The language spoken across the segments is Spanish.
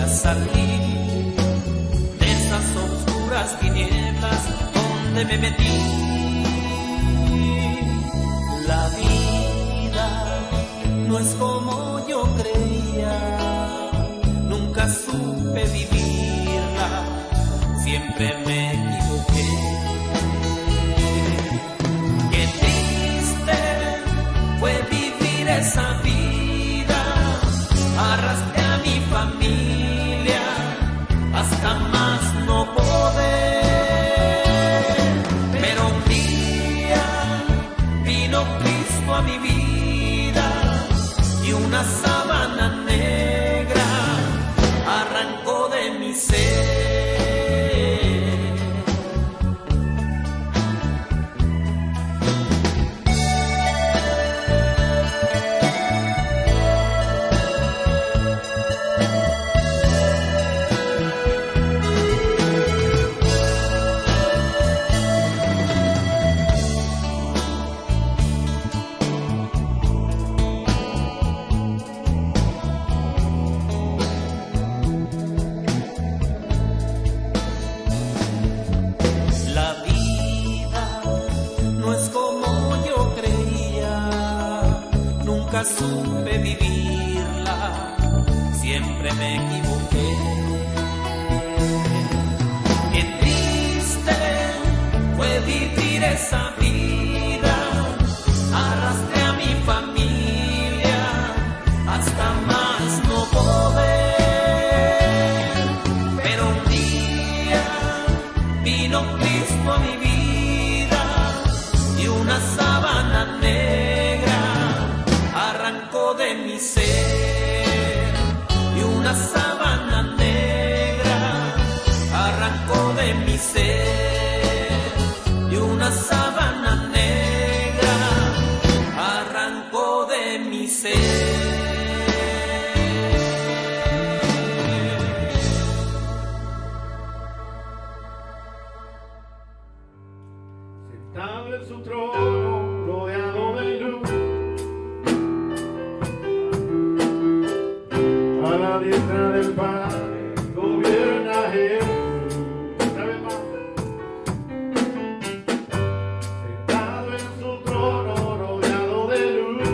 salir de esas oscuras tinieblas donde me metí. La vida no es como yo creía, nunca supe vivirla, siempre me equivoqué. Qué triste fue vivir esa vida, arrastré a mi familia hasta más no poder, pero un día vino Cristo a mi vida y una sábana negra arrancó de mi ser. Nunca supe vivirla, siempre me equivoqué. Qué triste fue vivir esa vida, arrastré a mi familia hasta más no poder, pero un día vino Cristo a mi vida y una sábana negra arrancó de mi ser, y una sábana negra arrancó de mi ser, y una sábana negra arrancó de mi ser. Sentado en su trono, rodeado de luz, a la diestra del Padre gobierna Jesús. Una vez más. Sentado en su trono rodeado de luz,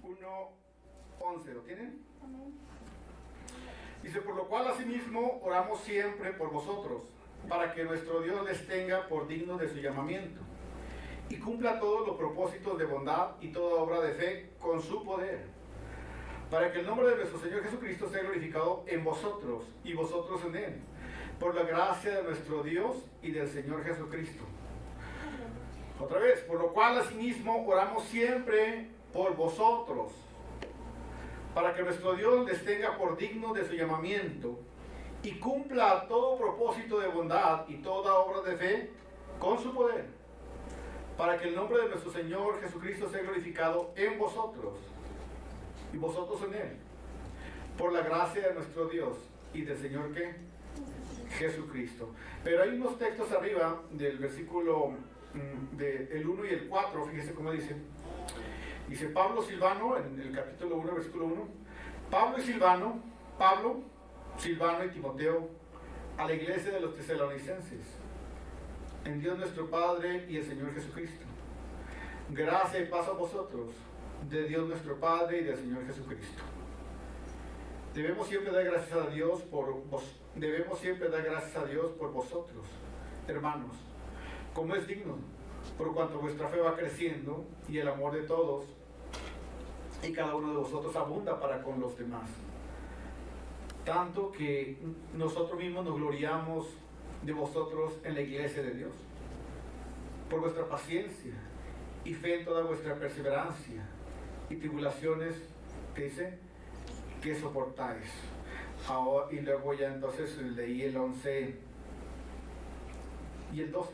1:11, ¿lo tienen? Dice, por lo cual asimismo oramos siempre por vosotros, para que nuestro Dios les tenga por dignos de su llamamiento, y cumpla todos los propósitos de bondad y toda obra de fe con su poder, para que el nombre de nuestro Señor Jesucristo sea glorificado en vosotros y vosotros en Él, por la gracia de nuestro Dios y del Señor Jesucristo. Otra vez, por lo cual asimismo oramos siempre por vosotros, para que nuestro Dios les tenga por dignos de su llamamiento y cumpla todo propósito de bondad y toda obra de fe con su poder, para que el nombre de nuestro Señor Jesucristo sea glorificado en vosotros y vosotros en Él, por la gracia de nuestro Dios y del Señor ¿qué? Jesucristo. Pero hay unos textos arriba del versículo del 1 y el 4, fíjese cómo dice. Dice Pablo Silvano, en el capítulo 1, versículo 1, Pablo, Silvano y Timoteo, a la iglesia de los tesalonicenses, en Dios nuestro Padre y el Señor Jesucristo. Gracia y paz a vosotros, de Dios nuestro Padre y del Señor Jesucristo. Debemos siempre dar gracias a Dios por vosotros, hermanos, como es digno, por cuanto vuestra fe va creciendo y el amor de todos y cada uno de vosotros abunda para con los demás. Tanto que nosotros mismos nos gloriamos de vosotros en la iglesia de Dios, por vuestra paciencia y fe en toda vuestra perseverancia y tribulaciones, que dice, que soportáis. Ahora, y luego ya entonces leí el 11 y el 12.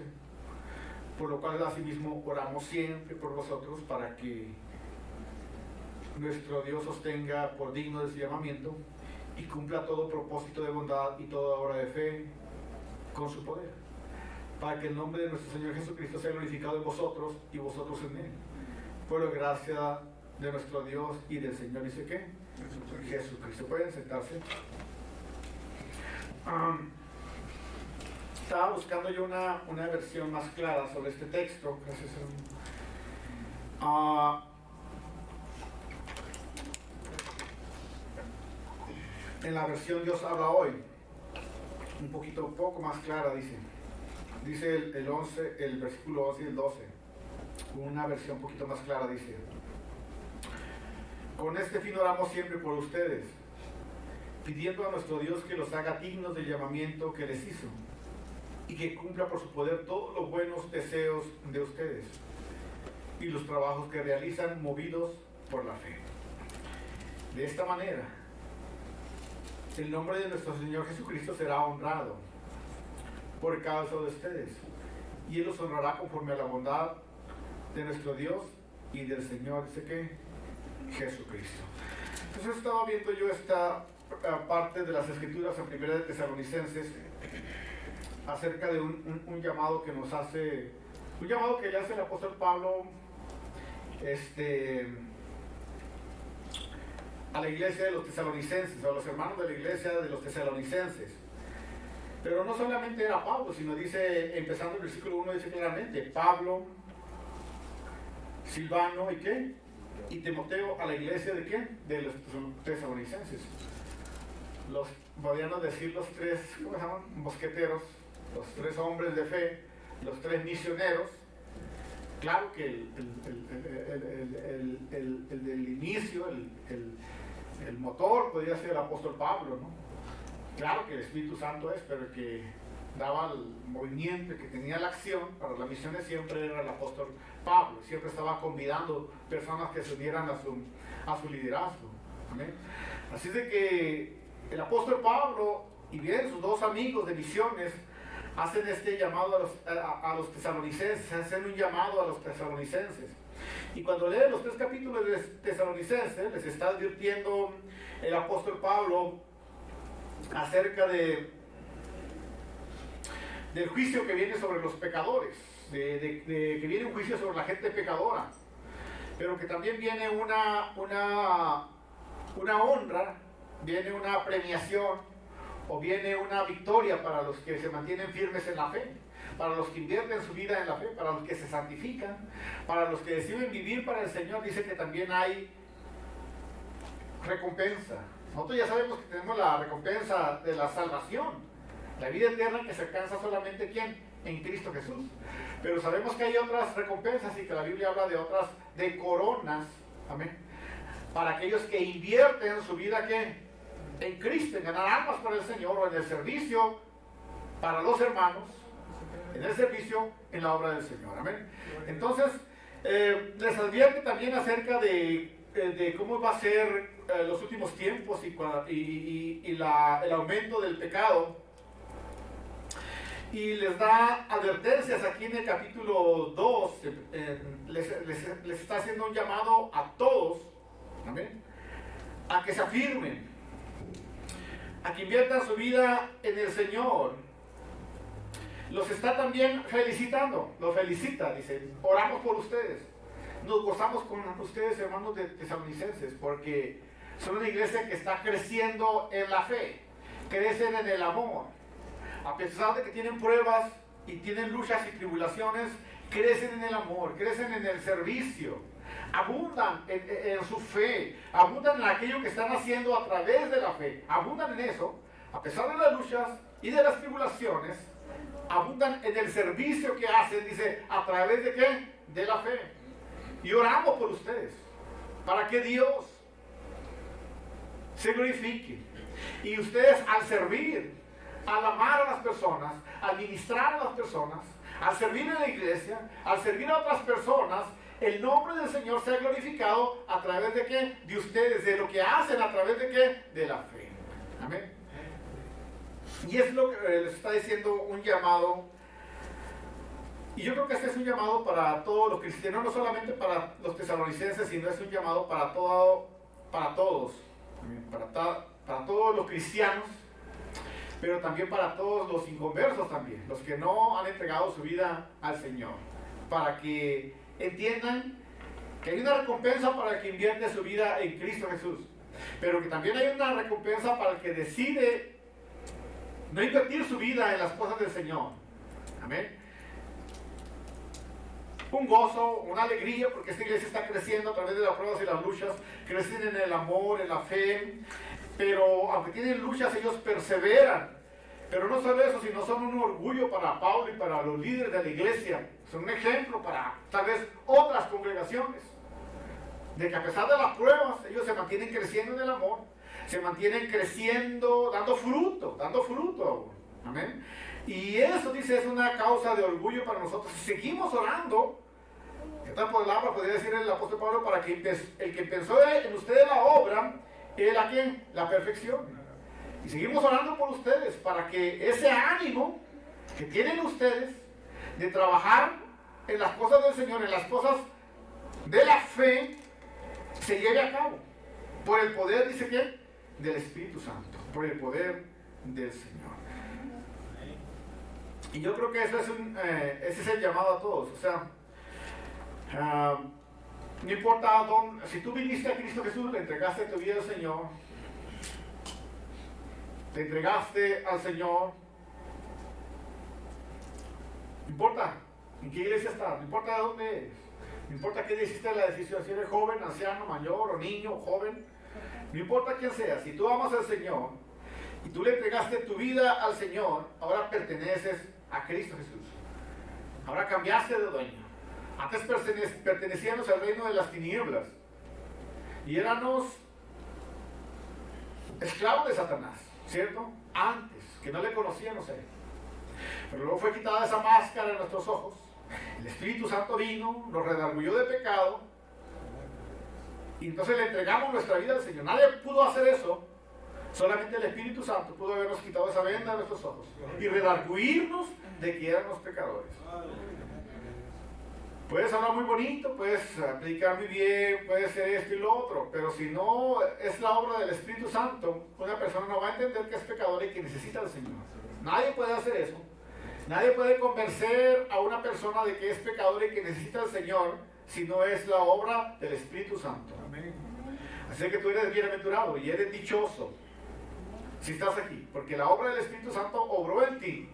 Por lo cual asimismo oramos siempre por vosotros, para que nuestro Dios os tenga por digno de su llamamiento y cumpla todo propósito de bondad y toda obra de fe con su poder, para que el nombre de nuestro Señor Jesucristo sea glorificado en vosotros y vosotros en Él, por la gracia de nuestro Dios y del Señor, dice que Jesucristo. Pueden sentarse. Estaba buscando yo una versión más clara sobre este texto. Gracias en la versión Dios habla hoy, un poco más clara, dice el versículo 11 y el 12, una versión un poquito más clara, dice: con este fin oramos siempre por ustedes, pidiendo a nuestro Dios que los haga dignos del llamamiento que les hizo, y que cumpla por su poder todos los buenos deseos de ustedes y los trabajos que realizan movidos por la fe. De esta manera, el nombre de nuestro Señor Jesucristo será honrado por causa de ustedes, y Él los honrará conforme a la bondad de nuestro Dios y del Señor, dice que Jesucristo. Entonces estaba viendo yo esta parte de las Escrituras en 1 de Tesalonicenses, acerca de un llamado que nos hace, un llamado que le hace el apóstol Pablo a la iglesia de los tesalonicenses, a los hermanos de la iglesia de los tesalonicenses. Pero no solamente era Pablo, sino dice, empezando el versículo 1, dice claramente: Pablo, Silvano y ¿qué? Y Timoteo, a la iglesia de ¿qué? De los tesalonicenses. Podríamos decir los tres, ¿cómo se llaman? Mosqueteros, los tres hombres de fe, los tres misioneros. Claro que el del inicio, el motor podría ser el apóstol Pablo, ¿no? Claro que el Espíritu Santo es, pero el que daba el movimiento, el que tenía la acción para las misiones siempre era el apóstol Pablo. Siempre estaba convidando personas que se unieran a su liderazgo. ¿Amén? Así de que el apóstol Pablo y bien sus dos amigos de misiones hacen este llamado a los tesalonicenses, hacen un llamado a los tesalonicenses. Y cuando leen los 3 capítulos de Tesalonicenses, les está advirtiendo el apóstol Pablo acerca del juicio que viene sobre los pecadores, que viene un juicio sobre la gente pecadora, pero que también viene una honra, viene una premiación, o viene una victoria para los que se mantienen firmes en la fe, para los que invierten su vida en la fe, para los que se santifican, para los que deciden vivir para el Señor. Dice que también hay recompensa. Nosotros ya sabemos que tenemos la recompensa de la salvación, la vida eterna que se alcanza solamente ¿quién? En Cristo Jesús. Pero sabemos que hay otras recompensas y que la Biblia habla de otras, de coronas, amén, para aquellos que invierten su vida ¿qué? En Cristo, en ganar almas para el Señor o en el servicio para los hermanos, en el servicio en la obra del Señor, amén. Entonces, les advierte también acerca de cómo va a ser los últimos tiempos y el aumento del pecado. Y les da advertencias aquí en el capítulo 2, les está haciendo un llamado a todos, ¿amén?, a que se afirmen, a que inviertan su vida en el Señor. Los está también felicitando, los felicita, dice, oramos por ustedes, nos gozamos con ustedes, hermanos de tesalonicenses, porque son una iglesia que está creciendo en la fe, crecen en el amor. A pesar de que tienen pruebas y tienen luchas y tribulaciones, crecen en el amor, crecen en el servicio, abundan en su fe, abundan en aquello que están haciendo a través de la fe, abundan en eso, a pesar de las luchas y de las tribulaciones, abundan en el servicio que hacen, dice, a través de ¿qué? De la fe. Y oramos por ustedes, para que Dios se glorifique. Y ustedes al servir, al amar a las personas, al ministrar a las personas, al servir en la iglesia, al servir a otras personas, el nombre del Señor sea glorificado a través de ¿qué? De ustedes, de lo que hacen a través de ¿qué? De la fe. Amén. Y es lo que les está diciendo un llamado. Y yo creo que este es un llamado para todos los cristianos, no solamente para los tesalonicenses, sino es un llamado para todos, para todos los cristianos, pero también para todos los inconversos también, los que no han entregado su vida al Señor, para que entiendan que hay una recompensa para el que invierte su vida en Cristo Jesús, pero que también hay una recompensa para el que decide no invertir su vida en las cosas del Señor. Amén. Un gozo, una alegría, porque esta iglesia está creciendo a través de las pruebas y las luchas, crecen en el amor, en la fe, pero aunque tienen luchas, ellos perseveran. Pero no solo eso, sino son un orgullo para Pablo y para los líderes de la iglesia. Son un ejemplo para tal vez otras congregaciones, de que a pesar de las pruebas, ellos se mantienen creciendo en el amor, se mantienen creciendo, dando fruto aún. Amén. Y eso, dice, es una causa de orgullo para nosotros. Seguimos orando. Esta palabra podría decir el apóstol Pablo, para que el que pensó en ustedes la obra, él a quien la perfección. Y seguimos orando por ustedes para que ese ánimo que tienen ustedes de trabajar en las cosas del Señor, en las cosas de la fe, se lleve a cabo por el poder, dice que, del Espíritu Santo, por el poder del Señor. Y yo creo que eso es ese es el llamado a todos. O sea, no importa dónde, si tú viniste a Cristo Jesús, le entregaste tu vida al Señor, te entregaste al Señor, no importa en qué iglesia estás, no importa de dónde eres, no importa qué hiciste la decisión, si eres joven, anciano, mayor o niño, joven, no importa quién sea, si tú amas al Señor y tú le entregaste tu vida al Señor, ahora perteneces a Cristo Jesús. Ahora cambiaste de dueño. Antes pertenecíamos al reino de las tinieblas y éramos esclavos de Satanás, ¿cierto? Antes, que no le conocíamos a él. Pero luego fue quitada esa máscara de nuestros ojos. El Espíritu Santo vino, nos redarguyó de pecado y entonces le entregamos nuestra vida al Señor. Nadie pudo hacer eso. Solamente el Espíritu Santo pudo habernos quitado esa venda de nuestros ojos y redarguirnos de que éramos pecadores. Puedes hablar muy bonito, puedes predicar muy bien, puedes ser esto y lo otro, pero si no es la obra del Espíritu Santo, una persona no va a entender que es pecador y que necesita al Señor. Nadie puede hacer eso. Nadie puede convencer a una persona de que es pecador y que necesita al Señor si no es la obra del Espíritu Santo. Amén. Así que tú eres bienaventurado y eres dichoso si estás aquí, porque la obra del Espíritu Santo obró en ti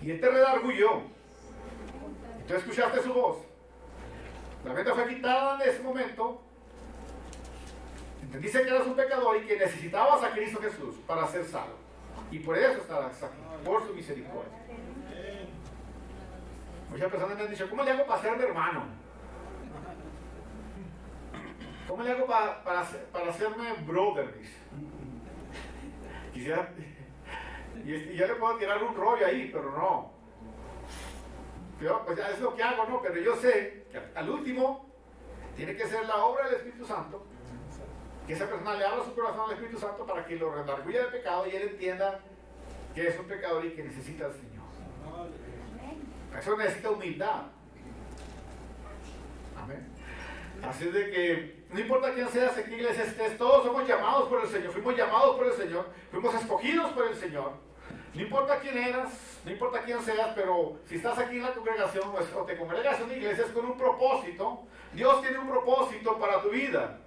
y Él te redarguyó. Tú escuchaste su voz, la venda fue quitada en ese momento Dice que eras un pecador y que necesitabas a Cristo Jesús para ser salvo. Y por eso estabas aquí, por su misericordia. Muchas personas me han dicho, ¿cómo le hago para ser mi hermano? ¿Cómo le hago para hacerme brother? Dice. Quisiera, y yo le puedo tirar un rollo ahí, pero no. Pues ya es lo que hago, ¿no? Pero yo sé que al último tiene que ser la obra del Espíritu Santo, que esa persona le abra su corazón al Espíritu Santo para que lo redarguya del pecado y él entienda que es un pecador y que necesita al Señor. Eso necesita humildad. Amén. Así es de que no importa quién seas, en qué iglesia estés, todos somos llamados por el Señor, fuimos llamados por el Señor, fuimos escogidos por el Señor. No importa quién eras, no importa quién seas, pero si estás aquí en la congregación o te congregas en una iglesia es con un propósito. Dios tiene un propósito para tu vida.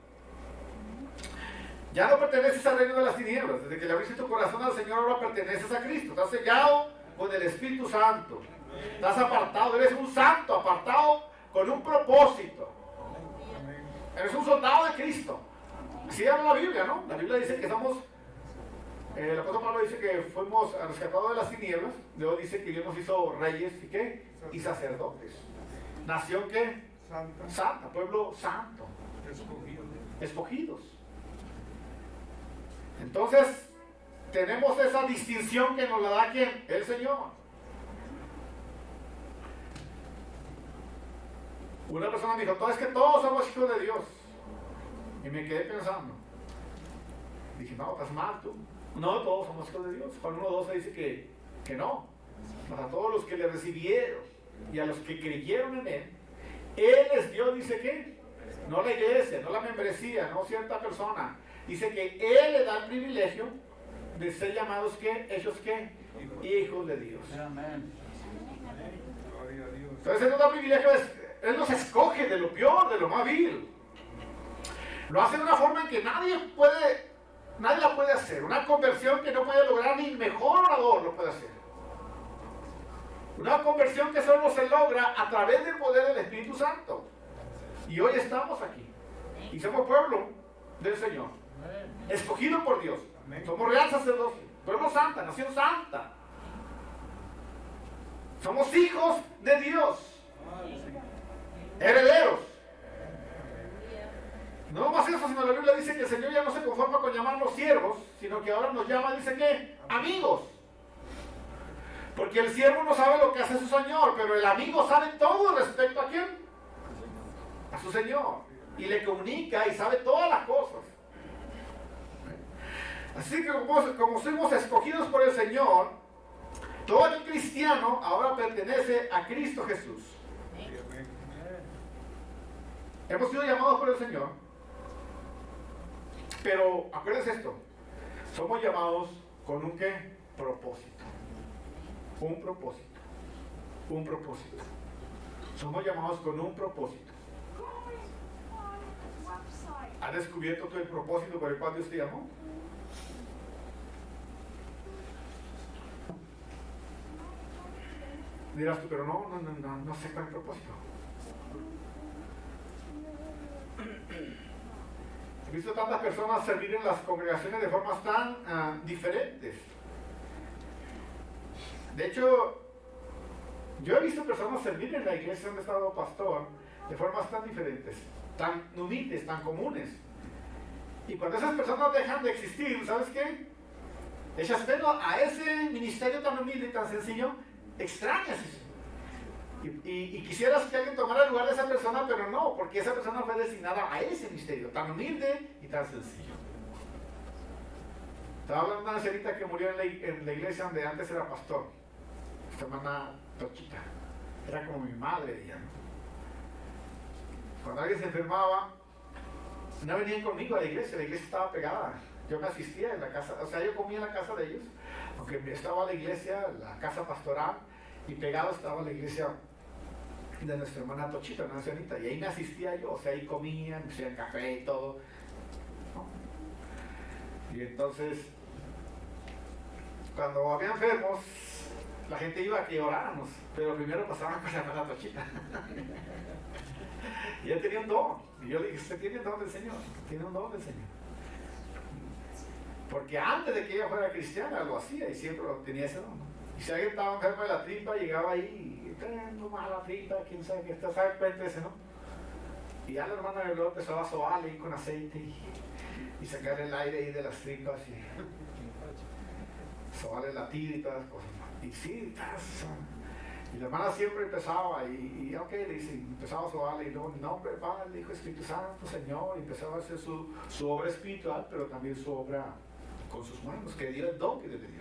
Ya no perteneces al reino de las tinieblas. Desde que le abriste tu corazón al Señor, ahora perteneces a Cristo. Estás sellado con el Espíritu Santo. Estás apartado, eres un santo, apartado con un propósito. Eres un soldado de Cristo. Así habla la Biblia, ¿no? La Biblia dice que somos, el apóstol Pablo dice que fuimos rescatados de las tinieblas. Luego dice que Dios nos hizo reyes y ¿qué? Y sacerdotes. Nación ¿qué? Santa, pueblo santo. Escogidos. Entonces, tenemos esa distinción que nos la da ¿quién? El Señor. Una persona me dijo, es que todos somos hijos de Dios. Y me quedé pensando. Dije, no, estás mal tú. No, todos somos hijos de Dios. Juan 1:12 dice que no. Para todos los que le recibieron y a los que creyeron en Él, Él les dio, dice que, no la iglesia, no la membresía, no cierta persona. Dice que Él le da el privilegio de ser llamados, ¿qué? Hechos, ¿qué? Hijos de Dios. Amén. Entonces Él nos da privilegio, Él nos escoge de lo peor, de lo más vil. Lo hace de una forma en que nadie la puede hacer. Una conversión que no puede lograr ni el mejor orador lo puede hacer. Una conversión que solo se logra a través del poder del Espíritu Santo. Y hoy estamos aquí. Y somos pueblo del Señor. Escogido por Dios. Somos real sacerdocio. Pueblo santa, nación santa. Somos hijos de Dios. Herederos. No más eso, sino la Biblia dice que el Señor ya no se conforma con llamarnos siervos, sino que ahora nos llama, dice que, amigos. Porque el siervo no sabe lo que hace su Señor, pero el amigo sabe todo respecto a quién. A su Señor. Y le comunica y sabe todas las cosas. Así que como somos escogidos por el Señor, todo el cristiano ahora pertenece a Cristo Jesús. Hemos sido llamados por el Señor. Pero acuérdense esto. Somos llamados con un ¿qué? Propósito. Un propósito. Un propósito. Somos llamados con un propósito. ¿Has descubierto tú el propósito por el cual Dios te llamó? Dirás tú, pero no sé cuál es el propósito. He visto tantas personas servir en las congregaciones de formas tan diferentes. De hecho, yo he visto personas servir en la iglesia donde he estado pastor de formas tan diferentes, tan humildes, tan comunes. Y cuando esas personas dejan de existir, ¿sabes qué? Echas menos a ese ministerio tan humilde y tan sencillo, extrañas eso. Y quisieras que alguien tomara el lugar de esa persona, pero no, porque esa persona fue destinada a ese misterio, tan humilde y tan sencillo. Estaba hablando de una ancianita que murió en la iglesia donde antes era pastor, esta hermana Tochita, era como mi madre, ella, ¿no? Cuando alguien se enfermaba, no venían conmigo a la iglesia estaba pegada. Yo me asistía en la casa, o sea, yo comía en la casa de ellos, aunque estaba la iglesia, la casa pastoral, y pegado estaba la iglesia de nuestra hermana Tochita, una ancianita, y ahí me asistía yo, o sea, ahí comían, me hacían café y todo. Y entonces, cuando había enfermos, la gente iba a que oráramos, pero primero pasaban con la hermana Tochita. Y ella tenía un don, y yo le dije, usted tiene un don del Señor, tiene un don del Señor. Porque antes de que ella fuera cristiana lo hacía y siempre tenía ese don. Y si alguien estaba enfermo de la tripa, llegaba ahí, tengo mala tripa, quién sabe qué está, sabe cuéntese, ¿no? Y ya la hermana de luego empezaba a sobarle ahí con aceite y sacar el aire ahí de las tripas y sobarle la tira y todas las cosas. Y sí, y la hermana siempre empezaba y ok, le dice, empezaba a sobarle y luego, no, hombre, Padre, le dijo Espíritu Santo, Señor, y empezaba a hacer su obra espiritual, pero también su obra con sus manos, que dio el don que le dio.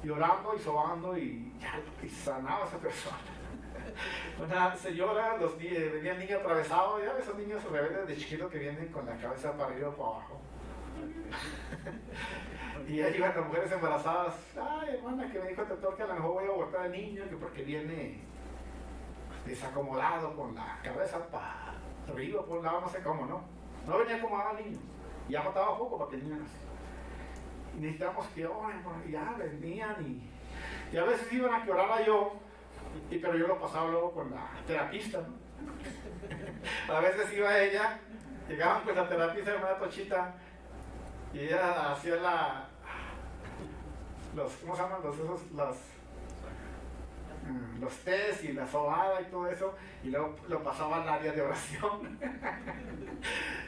Y orando y sobando y sanaba a esa persona. Una señora, venía el niño atravesado, ya esos niños rebeldes de chiquitos que vienen con la cabeza para arriba o para abajo. Y ahí iban las mujeres embarazadas, ay hermana, que me dijo el doctor que a lo mejor voy a abortar al niño, que porque viene desacomodado con la cabeza para arriba, por un lado, no sé cómo, ¿no? No venía acomodado al niño, ya faltaba poco para que el niño naciera. Y necesitamos que oren, y ya venían y a veces iban a que orara yo, pero yo lo pasaba luego con la terapista, ¿no? A veces iba ella, llegaban con la terapista, hermana Tochita, y ella hacía ¿cómo se llaman? Los test y la sobada y todo eso, y luego lo pasaba al área de oración.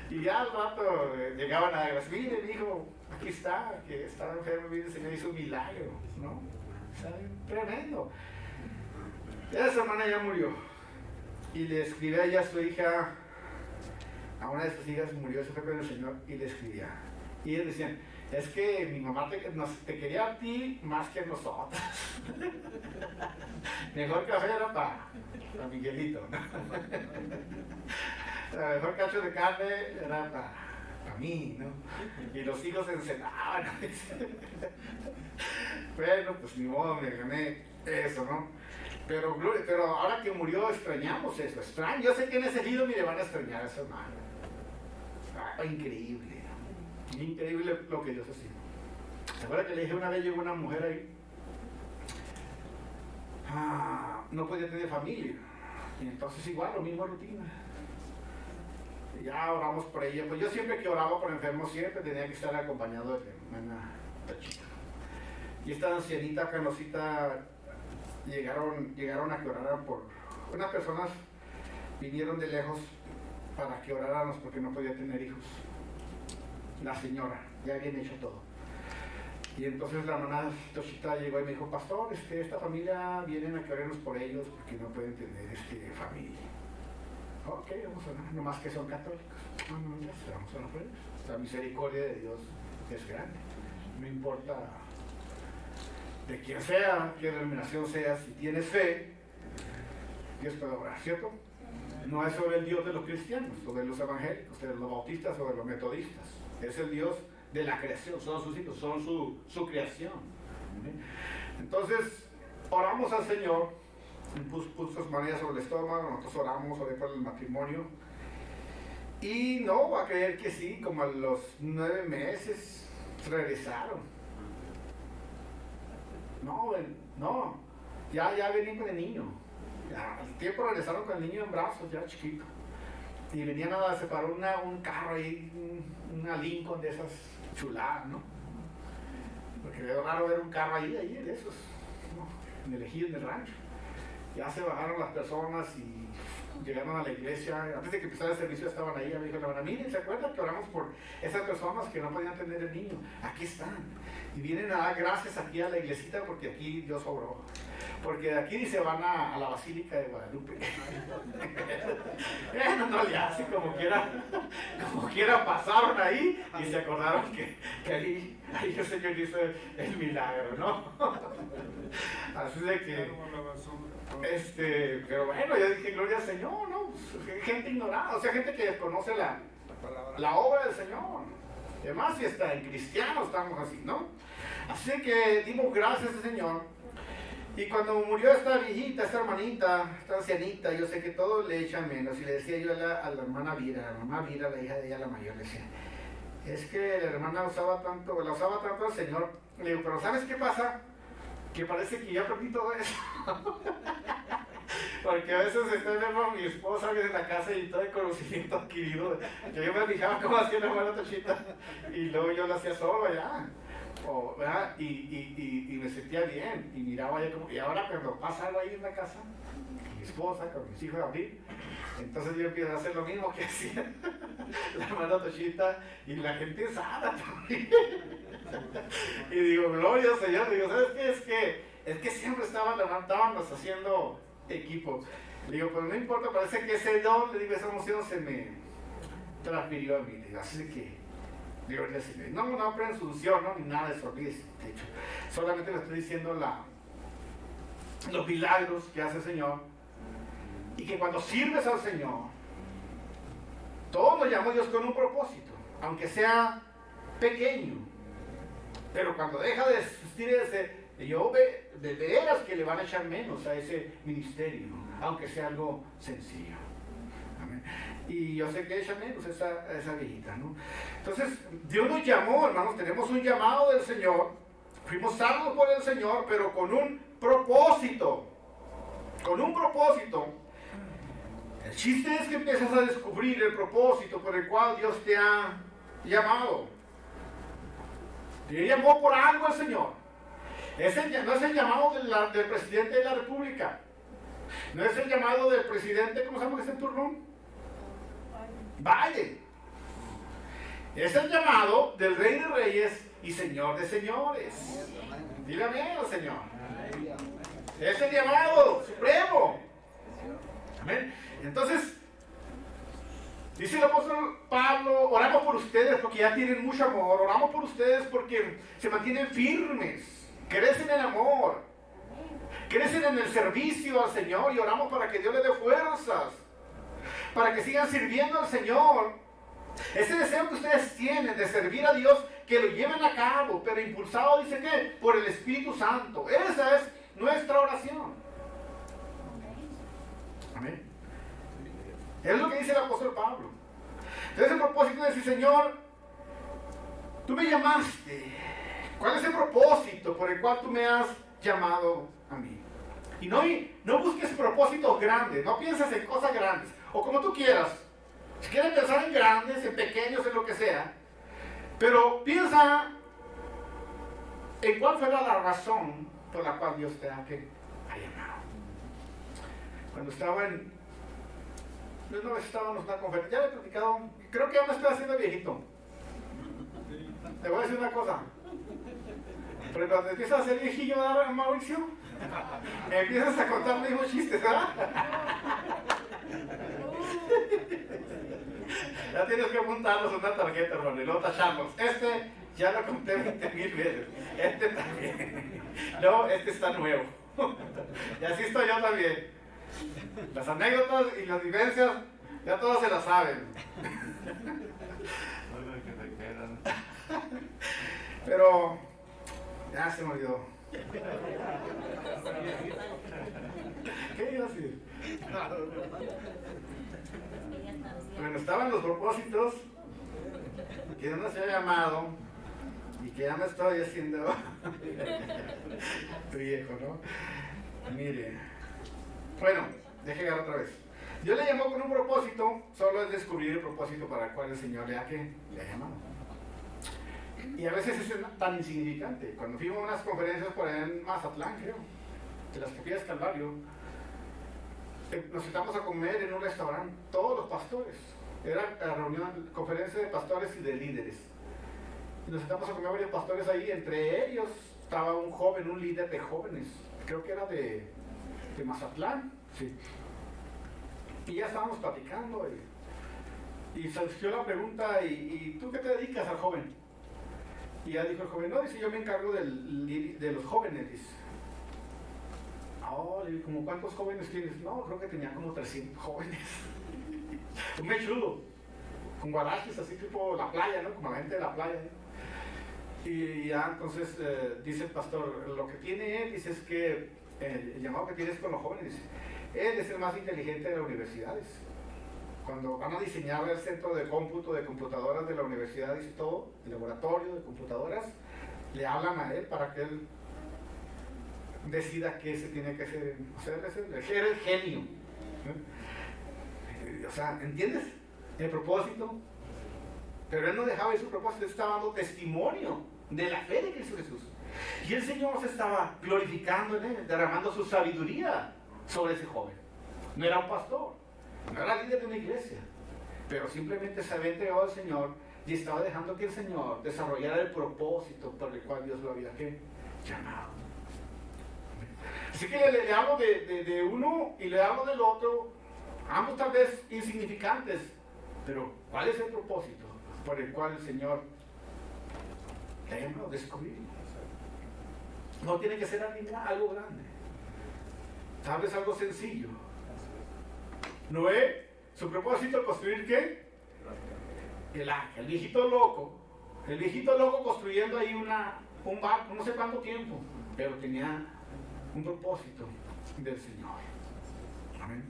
Y ya al rato llegaban a decir, mire, mi hijo, aquí está, que estaba enfermo, mire, el Señor hizo un milagro, ¿no? O sea, tremendo. Esa hermana ya murió. Y le escribía ella a su hija, a una de sus hijas murió, se fue con el Señor, y le escribía. Y ellos decían, es que mi mamá te quería a ti más que a nosotros. Mejor café era para Miguelito, ¿no? El mejor cacho de carne era para mí, ¿no? Y los hijos se encenaban. Bueno, pues ni modo, me gané eso, ¿no? Pero ahora que murió extrañamos eso, yo sé que en ese lío me van a extrañar a esa hermana. Increíble. Increíble lo que Dios hacía. ¿Se acuerdan que le dije una vez llegó una mujer ahí? No podía tener familia. Y entonces igual, lo mismo rutina. Y ya oramos por ella. Pues yo siempre que oraba por enfermos, siempre tenía que estar acompañado de mi hermana Tachita. Y esta ancianita canosita llegaron a que oraran por... Unas personas vinieron de lejos para que oráramos porque no podía tener hijos. La señora, ya habían hecho todo. Y entonces la hermana Tochita llegó y me dijo, pastor, esta familia vienen a que oremos por ellos porque no pueden tener familia. Ok, vamos a orar, nomás que son católicos. No, ya vamos a orar por ellos. La misericordia de Dios es grande. No importa de quién sea, qué denominación sea, si tienes fe, Dios puede obrar, ¿cierto? No es sobre el Dios de los cristianos, o de los evangélicos, de los bautistas o de los metodistas. Es el Dios de la creación, son sus hijos, son su creación. Entonces, oramos al Señor, puso sus manos sobre el estómago, nosotros oramos por el matrimonio. Y no va a creer que sí, como a los 9 meses regresaron. No, ya venían con el niño. Ya, al tiempo regresaron con el niño en brazos, ya chiquito. Y venían a separar un carro ahí, una Lincoln de esas chuladas, ¿no? Porque era raro ver un carro ahí de esos, ¿no? En el ejido, en el rancho. Ya se bajaron las personas y llegaron a la iglesia. Antes de que empezara el servicio estaban ahí. Me dijo la hermana, miren, ¿se acuerdan que oramos por esas personas que no podían tener el niño? Aquí están. Y vienen a dar gracias aquí a la iglesita porque aquí Dios obró. Porque de aquí se van a la Basílica de Guadalupe. No le hace, como quiera pasaron ahí y se acordaron que ahí el Señor hizo el milagro, ¿no? Así de que, pero bueno, yo dije, gloria al Señor, ¿no? Gente ignorada, o sea, gente que desconoce la obra del Señor. Además, si está en cristianos, estamos así, ¿no? Así que dimos gracias al Señor. Y cuando murió esta viejita, esta hermanita, esta ancianita, yo sé que todos le echan menos. Y le decía yo a la hermana Vira, la mamá Vira, la hija de ella, la mayor, le decía, es que la hermana la usaba tanto al Señor. Le digo, pero ¿sabes qué pasa? Que parece que ya perdí todo eso. Porque a veces estoy viendo mi esposa viene en la casa y todo el conocimiento adquirido, que yo me fijaba cómo hacía la hermana Tochita y luego yo lo hacía solo ya. ¿Verdad? Y me sentía bien y miraba ya como, y ahora cuando pasa algo ahí en la casa, con mi esposa, con mis hijos de Abril, entonces yo empiezo a hacer lo mismo que hacía la hermana Tochita y la gente sana también. Y digo, gloria al Señor, digo, ¿sabes qué? Es que siempre estábamos haciendo equipo. Le digo, pero no importa, parece que ese don, le digo, esa emoción se me transfirió a mí. Le digo, así que, digo, no presunción, no, ni nada de eso, de hecho, solamente le estoy diciendo los milagros que hace el Señor. Y que cuando sirves al Señor, todo lo llama Dios con un propósito, aunque sea pequeño. Pero cuando deja de existir yo de veras que le van a echar menos a ese ministerio, aunque sea algo sencillo. Amén. Y yo sé que echa menos esa viejita, ¿no? Entonces, Dios nos llamó, hermanos, tenemos un llamado del Señor, fuimos salvos por el Señor, pero con un propósito. Con un propósito. El chiste es que empiezas a descubrir el propósito por el cual Dios te ha llamado. Te llamó por algo el Señor. No es el llamado del presidente de la República. No es el llamado del presidente, ¿cómo se llama ese turno? Biden. Es el llamado del Rey de Reyes y Señor de Señores. Dígame, Señor. Es el llamado supremo. Amén. Entonces, dice el apóstol Pablo, oramos por ustedes porque ya tienen mucho amor, oramos por ustedes porque se mantienen firmes, crecen en amor, crecen en el servicio al Señor y oramos para que Dios les dé fuerzas, para que sigan sirviendo al Señor. Ese deseo que ustedes tienen de servir a Dios, que lo lleven a cabo, pero impulsado, dice que, por el Espíritu Santo. Esa es nuestra oración. Amén. Es lo que dice el apóstol Pablo. Entonces el propósito es decir, Señor, tú me llamaste. ¿Cuál es el propósito por el cual tú me has llamado a mí? Y no busques propósitos grandes, no pienses en cosas grandes, o como tú quieras. Si quieres pensar en grandes, en pequeños, en lo que sea, pero piensa en cuál fue la razón por la cual Dios te ha llamado. Cuando una vez estábamos en una conferencia, ya le he platicado, creo que ya me estoy haciendo viejito. Te voy a decir una cosa. Pero cuando empiezas a ser viejillo, Mauricio, empiezas a contar los mismos chistes, ¿verdad? Ya tienes que apuntarlos en una tarjeta, hermano, y luego tacharlos. Ya lo conté 20,000 veces. Este también. No, este está nuevo. Y así estoy yo también. Las anécdotas y las vivencias, ya todas se las saben. Pero, ya se me olvidó. ¿Qué iba a decir? Bueno, estaban los propósitos que Dios nos había llamado y que ya me estoy haciendo tu viejo, ¿no? Mire, bueno, deje llegar otra vez. Dios le llamó con un propósito, solo es descubrir el propósito para el cual el Señor le ha llamado. Y a veces es tan insignificante. Cuando fuimos a unas conferencias por allá en Mazatlán, creo, de las Capillas Calvario, nos sentamos a comer en un restaurante, todos los pastores. Era la reunión, conferencia de pastores y de líderes. Y nos sentamos a comer varios pastores ahí, entre ellos estaba un joven, un líder de jóvenes, creo que era de Mazatlán, sí. Y ya estábamos platicando y surgió la pregunta, ¿y tú qué te dedicas al joven? Y ya dijo el joven, no, dice, yo me encargo de los jóvenes, dice. Oh, ¿como cuántos jóvenes tienes? No, creo que tenía como 300 jóvenes. Un mechudo, con guaraches así tipo la playa, ¿no? Como la gente de la playa, ¿no? Y ya entonces dice el pastor, lo que tiene él, dice, es que el llamado que tienes con los jóvenes, dice, él es el más inteligente de las universidades. Cuando van a diseñar el centro de cómputo de computadoras de la universidad, dice todo, el laboratorio de computadoras, le hablan a él para que él decida qué se tiene que hacer. O sea, era el genio. O sea, ¿entiendes? El propósito. Pero él no dejaba de su propósito, él estaba dando testimonio de la fe de Cristo Jesús. Y el Señor se estaba glorificando en él, derramando su sabiduría sobre ese joven. No era un pastor, no era líder de una iglesia, pero simplemente se había entregado al Señor y estaba dejando que el Señor desarrollara el propósito por el cual Dios lo había llamado. Así que le hablo de uno y le hablo del otro, ambos tal vez insignificantes, pero ¿cuál es el propósito por el cual el Señor te ha llamado a descubrirlo? No tiene que ser algo grande, tal vez algo sencillo. Noé, su propósito, construir ¿qué? El arca. El viejito loco construyendo ahí un barco, no sé cuánto tiempo, pero tenía un propósito del Señor. Amén.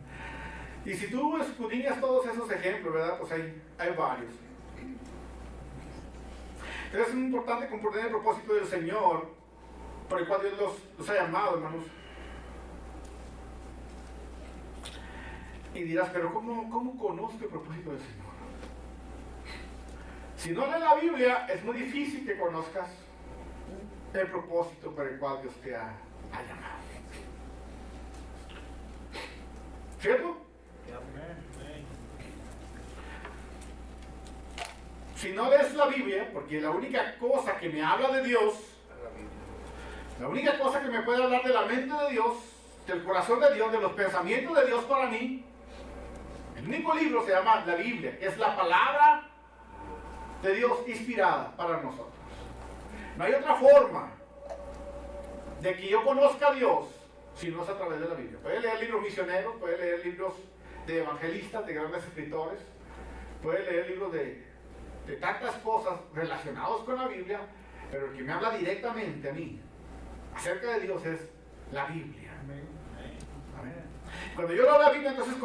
Y si tú escudriñas todos esos ejemplos, ¿verdad? Pues hay varios. Entonces es muy importante comprender el propósito del Señor por el cual Dios los ha llamado, hermanos. Y dirás, pero ¿cómo conozco el propósito del Señor? Si no lees la Biblia, es muy difícil que conozcas el propósito por el cual Dios te ha llamado. ¿Cierto? Si no lees la Biblia, porque la única cosa que me habla de Dios, la única cosa que me puede hablar de la mente de Dios, del corazón de Dios, de los pensamientos de Dios para mí, el único libro se llama la Biblia, que es la palabra de Dios inspirada para nosotros. No hay otra forma de que yo conozca a Dios si no es a través de la Biblia. Puede leer libros misioneros, puede leer libros de evangelistas, de grandes escritores, puede leer libros de tantas cosas relacionadas con la Biblia, pero el que me habla directamente a mí acerca de Dios es la Biblia. Amén. Cuando yo leo la Biblia, entonces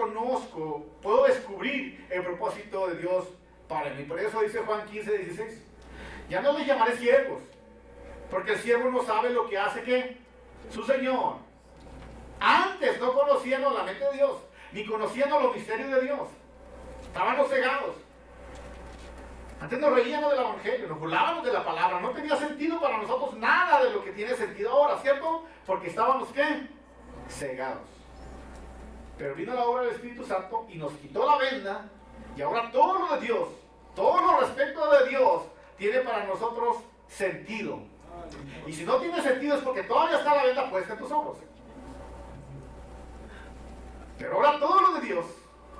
puedo descubrir el propósito de Dios para mí. Por eso dice Juan 15:16, ya no les llamaré siervos, porque el siervo no sabe lo que hace ¿qué? Su Señor. Antes no conocían la mente de Dios, ni conocían los misterios de Dios. Estaban cegados. Antes nos reíamos del Evangelio, nos burlábamos de la palabra. No tenía sentido para nosotros nada de lo que tiene sentido ahora, ¿cierto? Porque estábamos ¿qué? Cegados. Pero vino la obra del Espíritu Santo y nos quitó la venda. Y ahora todo lo de Dios, todo lo respecto de Dios, tiene para nosotros sentido. Y si no tiene sentido es porque todavía está la venda puesta en tus ojos. Pero ahora todo lo de Dios,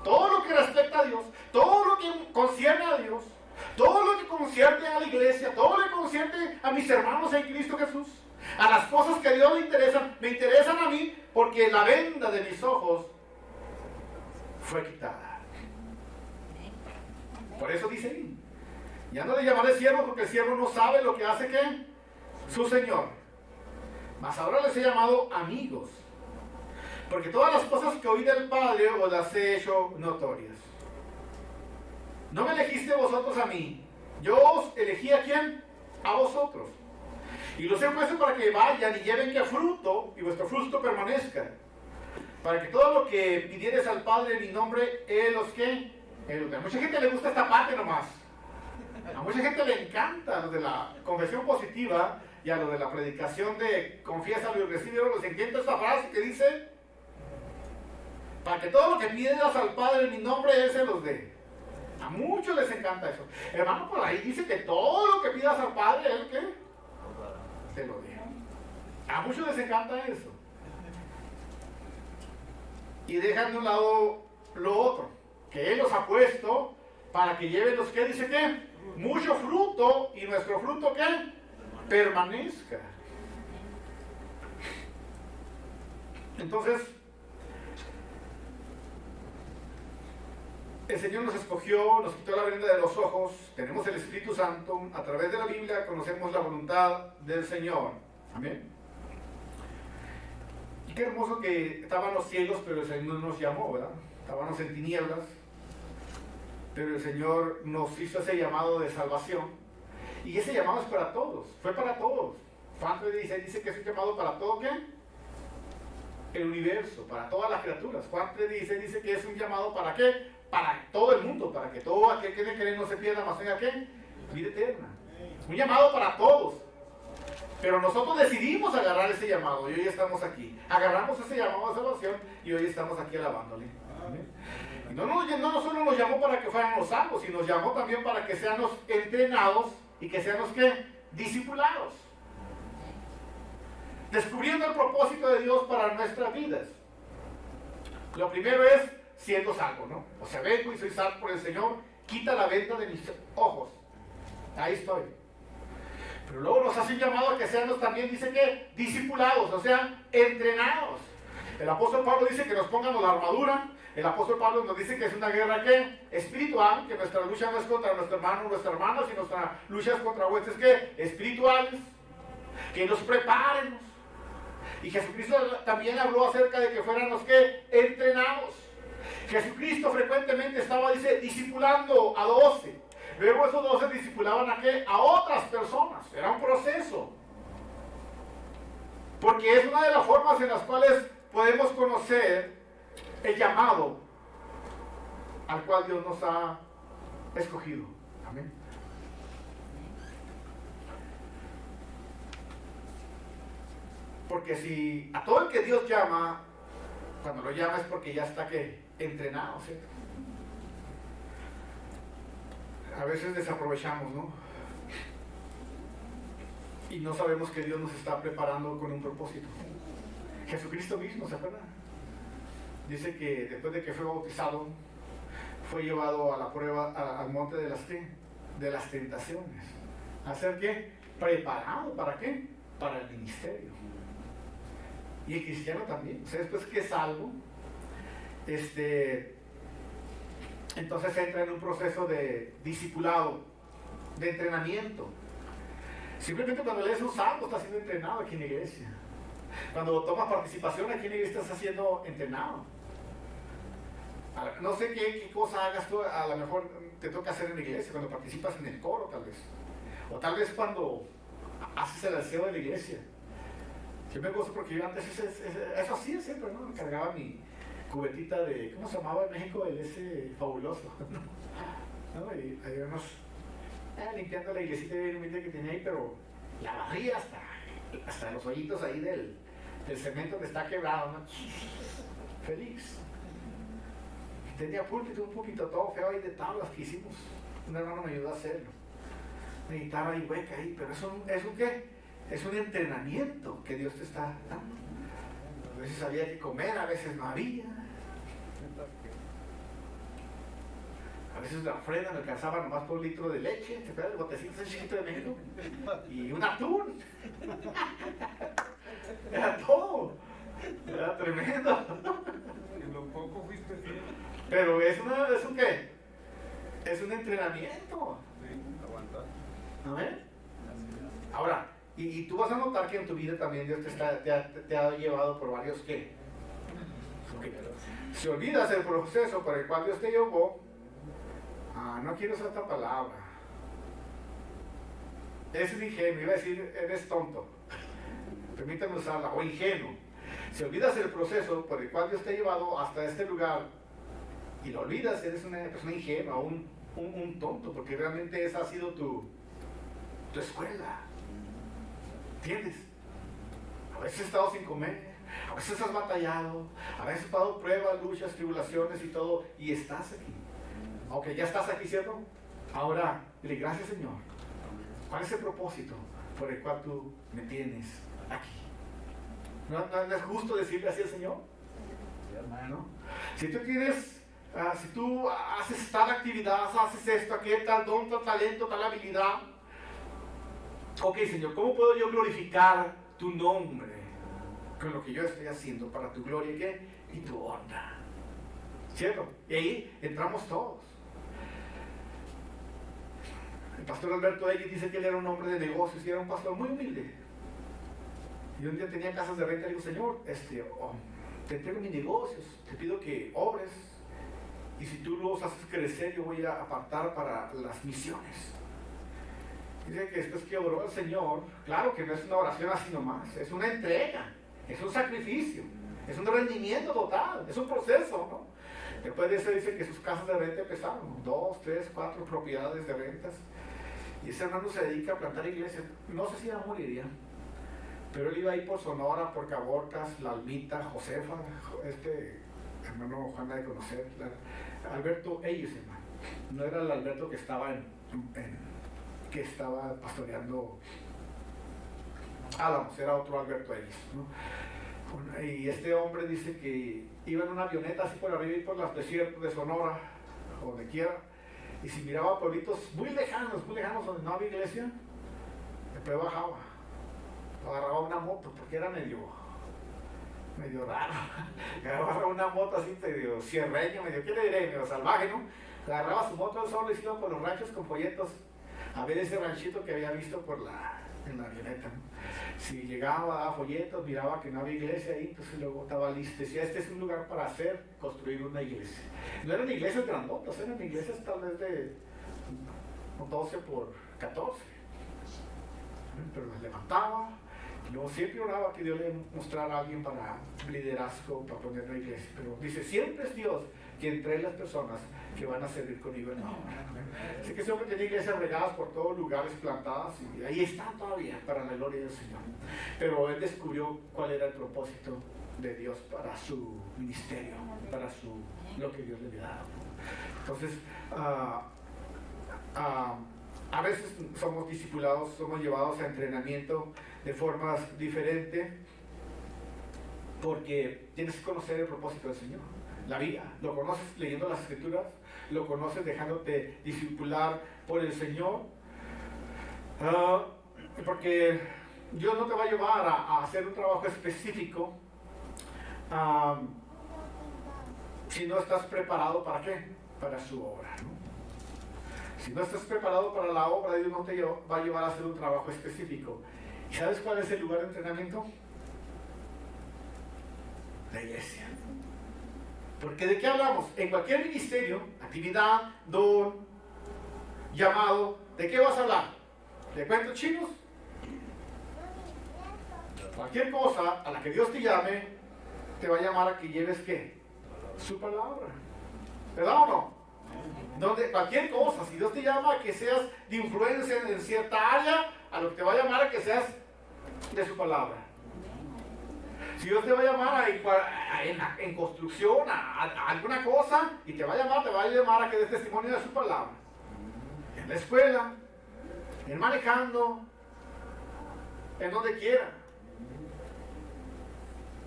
todo lo que respecta a Dios, todo lo que concierne a Dios, todo lo que concierne a la iglesia, todo lo que concierne a mis hermanos en Cristo Jesús, a las cosas que a Dios le interesan, me interesan a mí porque la venda de mis ojos fue quitada. Por eso dice ahí, ya no le llamaré siervo porque el siervo no sabe lo que hace ¿qué? Su Señor. Mas ahora les he llamado amigos, porque todas las cosas que oí del Padre os las he hecho notorias. No me elegiste vosotros a mí, yo os elegí ¿a quién? A vosotros. Y los he puesto para que vayan y lleven que fruto, y vuestro fruto permanezca. Para que todo lo que pidieres al Padre en mi nombre, Él os ¿qué? A mucha gente le gusta esta parte nomás. A mucha gente le encanta lo de la confesión positiva y a lo de la predicación de confiésalo y recíbelo. Les encanta esta frase que dice: para que todo lo que pidas al Padre en mi nombre, Él se los dé. A muchos les encanta eso. Hermano, por ahí dice que todo lo que pidas al Padre, Él ¿qué? Te lo dé. A muchos les encanta eso. Y dejan de un lado lo otro, que Él los ha puesto para que lleven los que dice que mucho fruto, y nuestro fruto ¿qué? Permanezca. Entonces, el Señor nos escogió, nos quitó la venda de los ojos, tenemos el Espíritu Santo, a través de la Biblia conocemos la voluntad del Señor. Amén. Y qué hermoso que estábamos ciegos, pero el Señor nos llamó, ¿verdad? Estábamos en tinieblas, pero el Señor nos hizo ese llamado de salvación. Y ese llamado es para todos, fue para todos. Juan 3:16 dice que es un llamado para todo ¿qué? el universo, para todas las criaturas. Juan 3:16 dice que es un llamado ¿para qué? Para todo el mundo, para que todo aquel que le cree no se pierda, más tenga ¿qué? Vida eterna. Un llamado para todos. Pero nosotros decidimos agarrar ese llamado y hoy estamos aquí. Agarramos ese llamado de salvación y hoy estamos aquí alabándole. Amén. Y no solo nos llamó para que fuéramos salvos, sino nos llamó también para que seamos entrenados y que seamos ¿qué? Discipulados. Descubriendo el propósito de Dios para nuestras vidas. Lo primero es siendo salvo, ¿no? O sea, vengo y soy salvo por el Señor, quita la venda de mis ojos. Ahí estoy. Pero luego nos hace un llamado a que seamos también, dice que, discipulados, o sea, entrenados. El apóstol Pablo dice que nos pongamos la armadura. El apóstol Pablo nos dice que es una guerra ¿qué? Espiritual, que nuestra lucha no es contra nuestro hermano o nuestra hermana, sino nuestra lucha es contra huestes ¿qué? Espirituales, que nos preparen. Y Jesucristo también habló acerca de que fuéramos ¿qué? Entrenados. Jesucristo frecuentemente estaba, dice, discipulando a 12. Luego esos 12 discipulaban ¿a qué? A otras personas. Era un proceso. Porque es una de las formas en las cuales podemos conocer el llamado al cual Dios nos ha escogido. Amén. Porque si a todo el que Dios llama, cuando lo llama es porque ya está ¿qué? Entrenado, ¿sí? A veces desaprovechamos, ¿no? Y no sabemos que Dios nos está preparando con un propósito. Jesucristo mismo, ¿se acuerdan? Dice que después de que fue bautizado, fue llevado a la prueba, al monte de las tentaciones. ¿A ser qué? Preparado, ¿para qué? Para el ministerio. Y el cristiano también. O sea, después que es salvo, entonces entra en un proceso de discipulado, de entrenamiento. Simplemente cuando lees un salmo estás siendo entrenado aquí en la iglesia. Cuando tomas participación aquí en la iglesia estás siendo entrenado. No sé qué cosa hagas tú, a lo mejor te toca hacer en la iglesia, cuando participas en el coro tal vez. O tal vez cuando haces el aseo de la iglesia. Yo me gozo porque yo antes eso hacía siempre, ¿no? Me cargaba mi cubetita de, ¿cómo se llamaba en México? El ese fabuloso, ¿no? Y ahí vamos limpiando la iglesita bien humilde que tenía ahí, pero la barría hasta los hoyitos ahí del cemento que está quebrado, ¿no? Feliz. Tenía púlpito, un púlpito todo feo ahí de tablas que hicimos. Un hermano me ayudó a hacerlo. Una guitarra ahí hueca ahí, pero ¿es un qué? Es un entrenamiento que Dios te está dando. A veces había que comer, a veces no había. A veces la ofrenda me alcanzaba nomás por un litro de leche, ¿te acuerdas? El botecito ese chiquito de México. Y un atún. Era todo. Era tremendo. En lo poco fuiste fiel. Pero es un ¿qué? Es un entrenamiento. Sí, aguantar. A ver. Ahora, y tú vas a notar que en tu vida también Dios te ha llevado por varios ¿qué? Si olvidas el proceso por el cual Dios te llevó, no quiero usar esta palabra. Es ingenuo, iba a decir, eres tonto. Permítame usarla, o ingenuo. Si olvidas el proceso por el cual Dios te ha llevado hasta este lugar y lo olvidas, eres una persona ingenua, un tonto, porque realmente esa ha sido tu escuela. ¿Entiendes? A veces has estado sin comer, a veces has batallado, a veces has pasado pruebas, luchas, tribulaciones y todo, y estás aquí. Ok, ya estás aquí, ¿cierto? Ahora, dile, gracias Señor. ¿Cuál es el propósito por el cual tú me tienes aquí? ¿No es justo decirle así al Señor? Hermano, si tú tienes, si tú haces tal actividad, haces esto, aquel, tal don, tal talento, tal habilidad, ok Señor, ¿cómo puedo yo glorificar tu nombre con lo que yo estoy haciendo para tu gloria y qué? Y tu honra? ¿Cierto? Y ahí entramos todos. El pastor Alberto Ellis dice que él era un hombre de negocios y era un pastor muy humilde. Y un día tenía casas de renta y le digo, Señor, te entrego mis negocios, te pido que obres y si tú los haces crecer yo voy a apartar para las misiones. Dice que después que oró al Señor, claro que no es una oración así nomás, es una entrega, es un sacrificio. Es un rendimiento total, es un proceso, ¿no? Después de eso dice que sus casas de renta empezaron, 2, 3, 4 propiedades de rentas. Y ese hermano se dedica a plantar iglesias. No sé si ya moriría, pero él iba ahí por Sonora, por Caborcas, La Almita, Josefa, este hermano Juan de conocer, Alberto Ellos, hermano. No era el Alberto que estaba que estaba pastoreando Álamos, era otro Alberto Ellos, ¿no? Y este hombre dice que iba en una avioneta así por arriba y por los desiertos de Sonora, o donde quiera, y si miraba pueblitos muy lejanos donde no había iglesia, después bajaba, agarraba una moto, porque era medio raro, agarraba una moto así medio cierreño, medio, ¿qué le diré? Medio salvaje, ¿no? Agarraba su moto al solo y se iba por los ranchos con folletos a ver ese ranchito que había visto en la avioneta, ¿no? Si llegaba, daba folletos, miraba que no había iglesia ahí, entonces luego estaba listo. Decía, este es un lugar para construir una iglesia. No eran iglesias grandotas, eran iglesias tal vez de 12 por 14. Pero las levantaba, y luego siempre oraba que Dios le mostrara a alguien para liderazgo, para poner la iglesia. Pero dice, siempre es Dios quien trae las personas que van a servir conmigo en la obra. Así que ese hombre tenía iglesias regadas por todos lugares, plantadas, y ahí están todavía, para la gloria del Señor. Pero él descubrió cuál era el propósito de Dios para su ministerio, para lo que Dios le había dado. Entonces, a veces somos discipulados, somos llevados a entrenamiento de formas diferentes, porque tienes que conocer el propósito del Señor. La vida, lo conoces leyendo las escrituras, lo conoces dejándote discipular por el Señor, porque Dios no te va a llevar a hacer un trabajo específico si no estás preparado. ¿Para qué? Para su obra, ¿no? Si no estás preparado para la obra, Dios no te va a llevar a hacer un trabajo específico. ¿Y sabes cuál es el lugar de entrenamiento? La iglesia. Porque ¿de qué hablamos? En cualquier ministerio, actividad, don, llamado, ¿de qué vas a hablar? ¿De cuentos chinos? Cualquier cosa a la que Dios te llame, te va a llamar a que lleves ¿qué? Su palabra. ¿Verdad o no? Donde cualquier cosa, si Dios te llama a que seas de influencia en cierta área, a lo que te va a llamar a que seas de su palabra. Si Dios te va a llamar en construcción, a alguna cosa, y te va a llamar a que des testimonio de su palabra. En la escuela, en manejando, en donde quiera.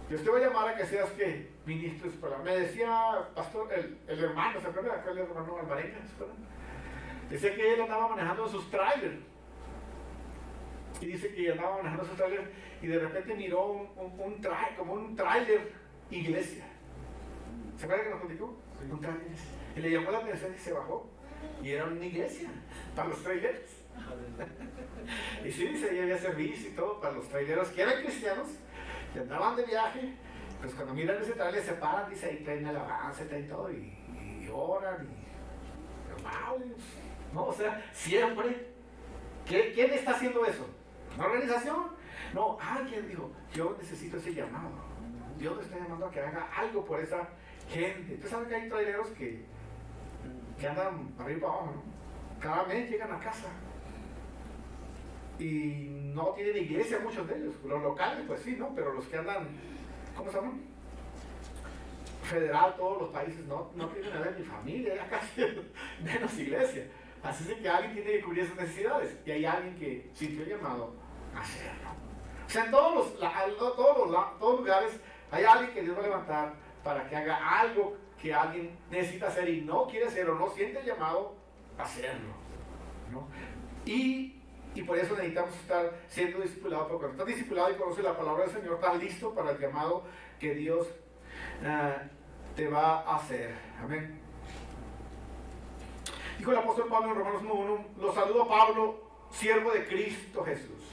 Dios te va a llamar a que seas ¿qué? Ministro de su palabra. Me decía pastor, el hermano, ¿se acuerda de aquel hermano Alvarenga? Decía que él andaba manejando sus trailers. Y dice que andaba manejando sus trailers y de repente miró como un trailer iglesia. ¿Se acuerda que nos contó? Sí. Un trailer. Y le llamó la atención y se bajó. Y era una iglesia para los trailers. Y sí, dice, ahí había servicio y todo para los traileros que eran cristianos, que andaban de viaje. Pues cuando miran ese trailer se paran, dice, ahí traen alabanza, traen todo, y oran, y wow, no, o sea, siempre. ¿Quién está haciendo eso? ¿Una organización? No, alguien dijo, yo necesito ese llamado. Dios me está llamando a que haga algo por esa gente. Ustedes saben que hay traileros que andan para arriba y para abajo, ¿no? Cada mes llegan a casa. Y no tienen iglesia muchos de ellos. Los locales, pues sí, ¿no? Pero los que andan, ¿cómo se llaman? Federal, todos los países, no tienen a ver ni familia, ya casi menos iglesia. Así es que alguien tiene que cubrir esas necesidades. Y hay alguien que sintió el llamado a hacerlo. O sea, en todos los lugares hay alguien que Dios va a levantar para que haga algo que alguien necesita hacer y no quiere hacer o no siente el llamado a hacerlo, ¿no? Y por eso necesitamos estar siendo discipulados, porque cuando estás discipulado y conoces la palabra del Señor, estás listo para el llamado que Dios te va a hacer. Amén. Dijo el apóstol Pablo en Romanos 1:1, lo saludo a Pablo, siervo de Cristo Jesús,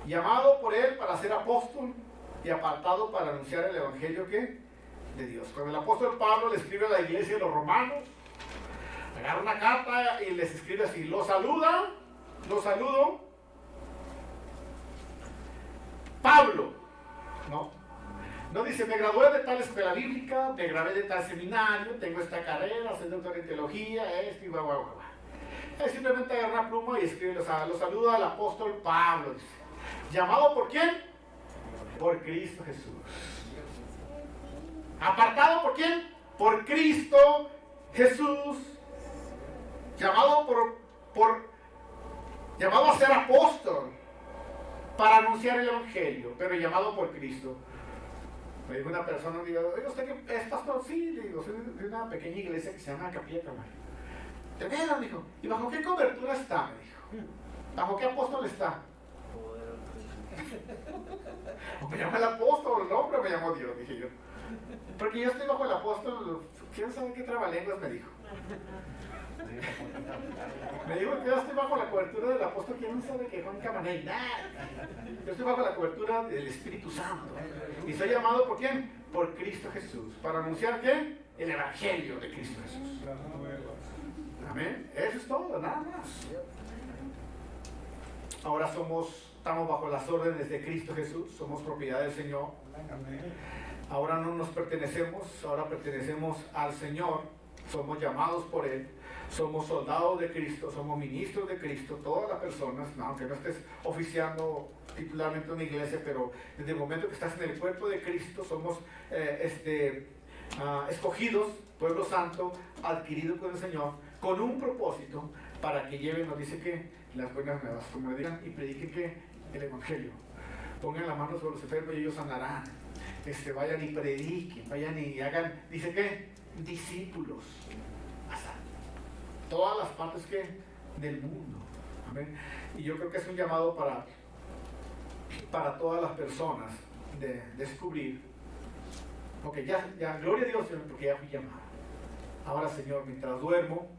llamado por él para ser apóstol y apartado para anunciar el evangelio ¿qué? De Dios. Cuando el apóstol Pablo le escribe a la iglesia de los romanos, agarra una carta y les escribe así, lo saludo, Pablo, no No dice, me gradué de tal escuela bíblica, me gradué de tal seminario, tengo esta carrera, soy doctor en teología, esto y guau. Es simplemente agarrar una pluma y escribe, o sea, lo saluda al apóstol Pablo. Dice, ¿llamado por quién? Por Cristo Jesús. ¿Apartado por quién? Por Cristo Jesús. Llamado llamado a ser apóstol para anunciar el evangelio, pero llamado por Cristo. Me dijo una persona, digo, oye, ¿usted qué es pastor? Sí, le digo, soy de una pequeña iglesia que se llama Capilla Calvario. ¿De veras? Dijo, ¿y bajo qué cobertura está? Me dijo, ¿bajo qué apóstol está? O me llama el apóstol, no, pero me llamó Dios, dije yo. Porque yo estoy bajo el apóstol, ¿quién sabe qué trabalenguas? Me dijo. Me dijo que yo estoy bajo la cobertura del apóstol, ¿quién sabe que Juan Camaney? Yo estoy bajo la cobertura del Espíritu Santo. Y soy llamado ¿por quién? Por Cristo Jesús. ¿Para anunciar qué? El Evangelio de Cristo Jesús. Amén. Eso es todo, nada más. Ahora estamos bajo las órdenes de Cristo Jesús, somos propiedad del Señor. Ahora no nos pertenecemos, ahora pertenecemos al Señor, somos llamados por Él, somos soldados de Cristo, somos ministros de Cristo, todas las personas, aunque no estés oficiando titularmente una iglesia, pero desde el momento que estás en el cuerpo de Cristo, somos escogidos, pueblo santo, adquirido con el Señor, con un propósito para que lleven, nos dice que las buenas nuevas, como le digan, y prediquen que el Evangelio. Pongan la mano sobre los enfermos y ellos sanarán. Vayan y prediquen, vayan y hagan, dice que discípulos. Hasta todas las partes del mundo. Amén. Y yo creo que es un llamado para todas las personas de descubrir. Ok, ya, gloria a Dios, Señor, porque ya fui llamado. Ahora, Señor, mientras duermo,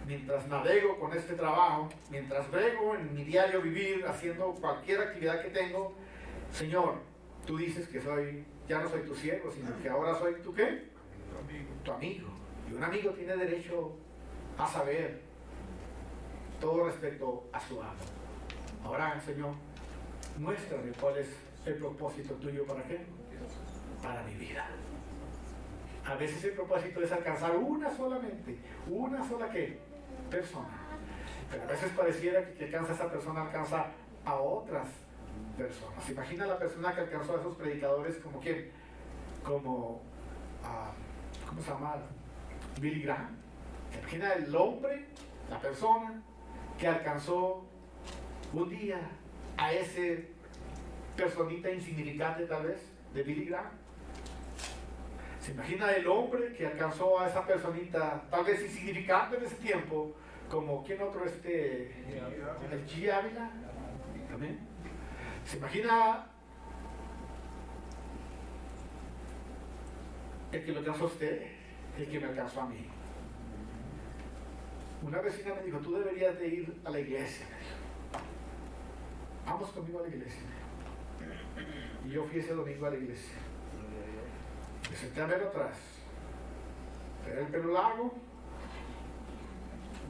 mientras navego con este trabajo, mientras brego en mi diario vivir, haciendo cualquier actividad que tengo, Señor, tú dices que ya no soy tu siervo, sino que ahora soy tu ¿qué? Tu amigo. Y un amigo tiene derecho a saber todo respecto a su amo. Ahora, Señor, muéstrame cuál es el propósito tuyo, ¿para qué? Para mi vida. A veces el propósito es alcanzar una sola ¿qué? Persona. Pero a veces pareciera que alcanza esa persona, alcanza a otras personas. Imagina la persona que alcanzó a esos predicadores como quién, ¿cómo se llama? Billy Graham. Imagina el hombre, la persona que alcanzó un día a ese personita insignificante tal vez de Billy Graham. Se imagina el hombre que alcanzó a esa personita tal vez insignificante en ese tiempo, como ¿quién otro? El G. Ávila. ¿También? Se imagina el que lo alcanzó a usted, el que me alcanzó a mí. Una vecina me dijo, tú deberías de ir a la iglesia. Me dijo, vamos conmigo a la iglesia. Y yo fui ese domingo a la iglesia. Me senté a verlo atrás. Era el pelo largo,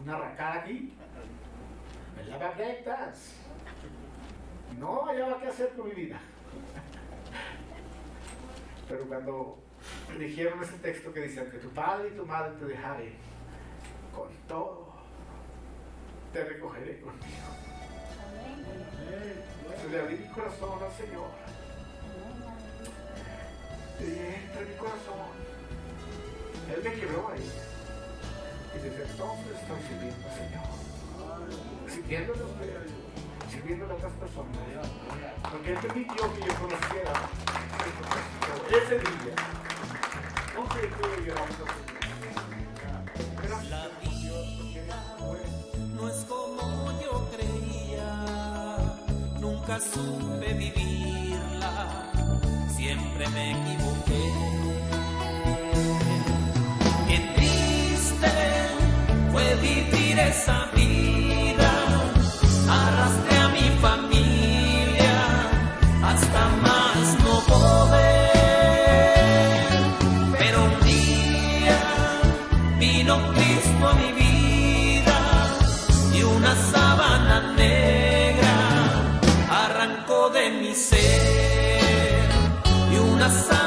una arrancada aquí, me lava rectas. No hallaba qué hacer con mi vida. Pero cuando dijeron ese texto que dice que tu padre y tu madre te dejaré, con todo te recogeré conmigo. Le abrí mi corazón al Señor. Y entra en mi corazón. Él me quebró ahí. Y desde entonces estoy sirviendo al Señor. Sirviéndole a ustedes, sirviéndole a otras personas. Porque Él permitió que yo conociera ese día. No sé qué lloramos al Señor. La vida no es como yo creía, nunca supe vivirla, siempre me equivoqué. Qué triste fue vivir esa vida, arrastré a mi familia hasta más no poder. Pero un día vino Cristo a mi vida y una sábana negra arrancó de mi ser y una sábana